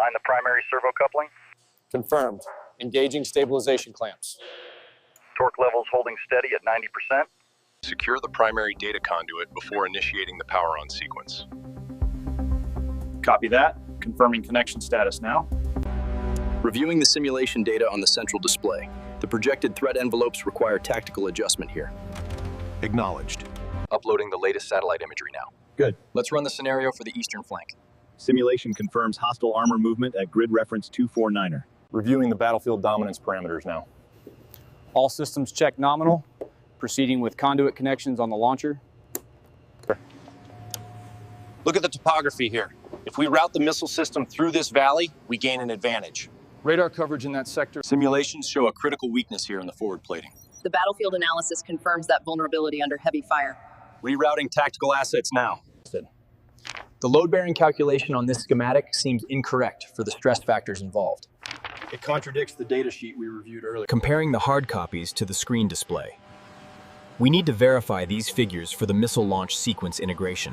Align the primary servo coupling. Confirmed. Engaging stabilization clamps. Torque levels holding steady at 90%. Secure the primary data conduit before initiating the power on sequence. Copy that. Confirming connection status now. Reviewing the simulation data on the central display. The projected threat envelopes require tactical adjustment here. Acknowledged. Uploading the latest satellite imagery now. Good. Let's run the scenario for the eastern flank. Simulation confirms hostile armor movement at grid reference 249er. Reviewing the battlefield dominance parameters now. All systems check nominal. Proceeding with conduit connections on the launcher. Look at the topography here. If we route the missile system through this valley, we gain an advantage. Radar coverage in that sector. Simulations show a critical weakness here in the forward plating. The battlefield analysis confirms that vulnerability under heavy fire. Rerouting tactical assets now. The load-bearing calculation on this schematic seems incorrect for the stress factors involved. It contradicts the data sheet we reviewed earlier. Comparing the hard copies to the screen display. We need to verify these figures for the missile launch sequence integration.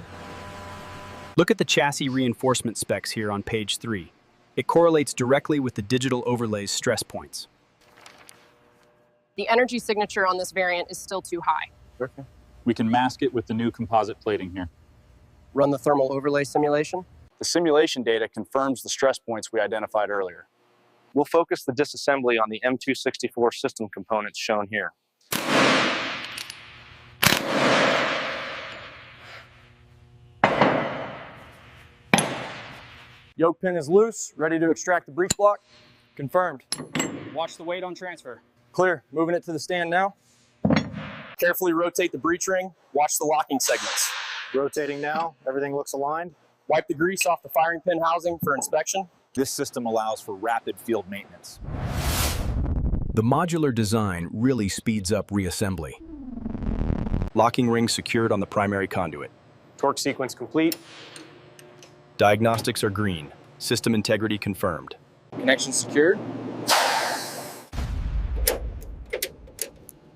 Look at the chassis reinforcement specs here on page 3. It correlates directly with the digital overlay's stress points. The energy signature on this variant is still too high. Okay. We can mask it with the new composite plating here. Run the thermal overlay simulation. The simulation data confirms the stress points we identified earlier. We'll focus the disassembly on the M264 system components shown here. Yoke pin is loose, ready to extract the breech block. Confirmed. Watch the weight on transfer. Clear. Moving it to the stand now. Carefully rotate the breech ring. Watch the locking segments. Rotating now. Everything looks aligned. Wipe the grease off the firing pin housing for inspection. This system allows for rapid field maintenance. The modular design really speeds up reassembly. Locking ring secured on the primary conduit. Torque sequence complete. Diagnostics are green. System integrity confirmed. Connection secured.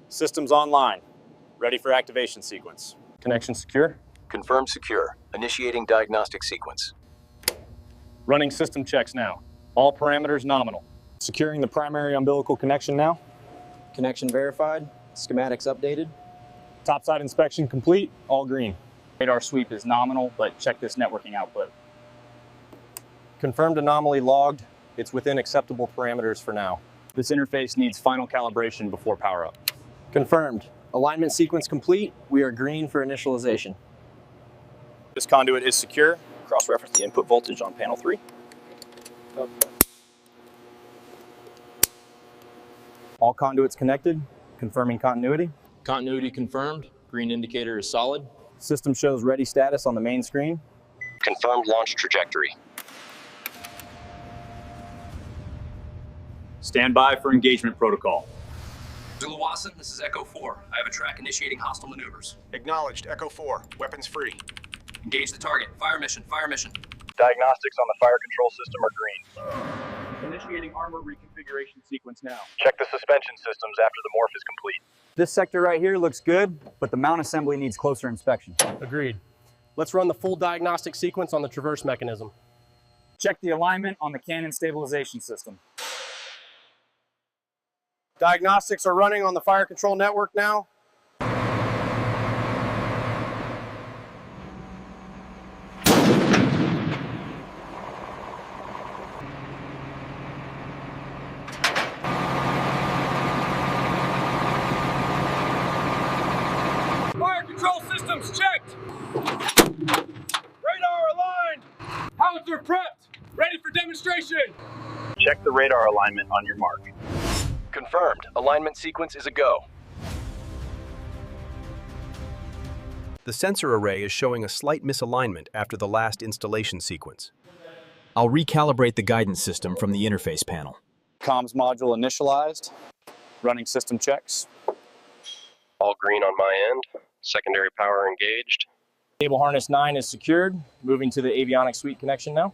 Systems online. Ready for activation sequence. Connection secure. Confirmed secure. Initiating diagnostic sequence. Running system checks now. All parameters nominal. Securing the primary umbilical connection now. Connection verified. Schematics updated. Topside inspection complete. All green. Radar sweep is nominal, but check this networking output. Confirmed anomaly logged. It's within acceptable parameters for now. This interface needs final calibration before power up. Confirmed. Alignment sequence complete. We are green for initialization. This conduit is secure. Cross-reference the input voltage on panel 3. All conduits connected. Confirming continuity. Continuity confirmed. Green indicator is solid. System shows ready status on the main screen. Confirmed launch trajectory. Stand by for engagement protocol. Zulu Watson, this is Echo 4. I have a track initiating hostile maneuvers. Acknowledged. Echo 4. Weapons free. Engage the target. Fire mission. Fire mission. Diagnostics on the fire control system are green. Initiating armor reconfiguration sequence now. Check the suspension systems after the morph is complete. This sector right here looks good, but the mount assembly needs closer inspection. Agreed. Let's run the full diagnostic sequence on the traverse mechanism. Check the alignment on the cannon stabilization system. Diagnostics are running on the fire control network now. Fire control systems checked. Radar aligned. Howitzer prepped. Ready for demonstration. Check the radar alignment on your mark. Confirmed. Alignment sequence is a go. The sensor array is showing a slight misalignment after the last installation sequence. I'll recalibrate the guidance system from the interface panel. Comms module initialized. Running system checks. All green on my end. Secondary power engaged. Cable harness 9 is secured. Moving to the avionics suite connection now.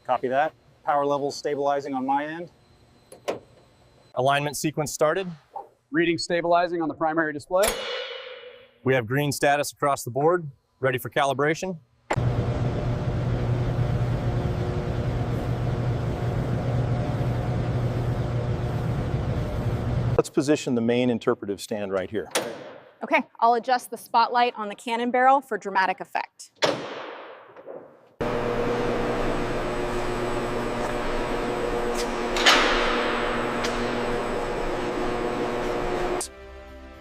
Copy that. Power levels stabilizing on my end. Alignment sequence started. Reading stabilizing on the primary display. We have green status across the board, ready for calibration. position the main interpretive stand right here. Okay, I'll adjust the spotlight on the cannon barrel for dramatic effect.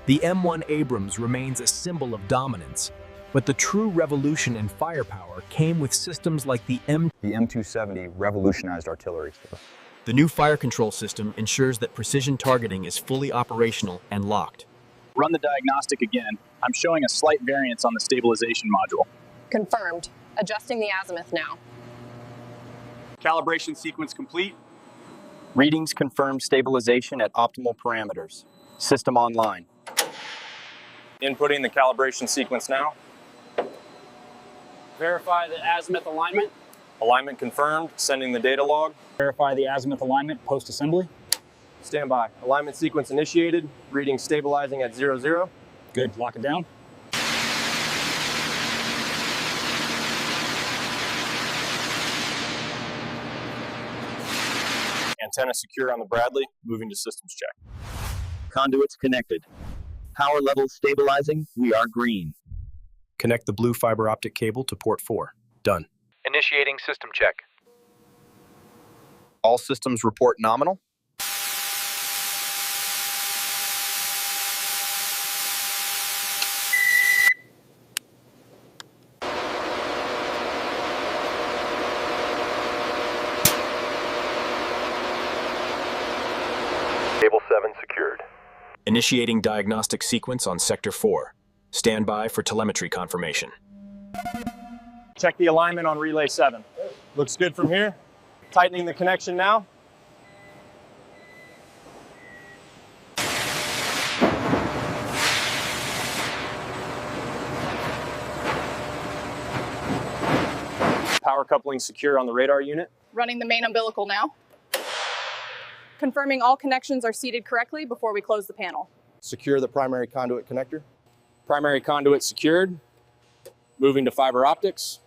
The M1 Abrams remains a symbol of dominance, but the true revolution in firepower came with systems like the M270 revolutionized artillery. The new fire control system ensures that precision targeting is fully operational and locked. Run the diagnostic again. I'm showing a slight variance on the stabilization module. Confirmed. Adjusting the azimuth now. Calibration sequence complete. Readings confirm stabilization at optimal parameters. System online. Inputting the calibration sequence now. Verify the azimuth alignment. Alignment confirmed, sending the data log. Verify the azimuth alignment post-assembly. Stand by. Alignment sequence initiated. Reading stabilizing at 00. Good, lock it down. Antenna secure on the Bradley. Moving to systems check. Conduits connected. Power levels stabilizing. We are green. Connect the blue fiber optic cable to port 4. Done. Initiating system check. All systems report nominal. Cable 7 secured. Initiating diagnostic sequence on Sector 4. Stand by for telemetry confirmation. Check the alignment on relay 7. Looks good from here. Tightening the connection now. Power coupling secure on the radar unit. Running the main umbilical now. Confirming all connections are seated correctly before we close the panel. Secure the primary conduit connector. Primary conduit secured. Moving to fiber optics.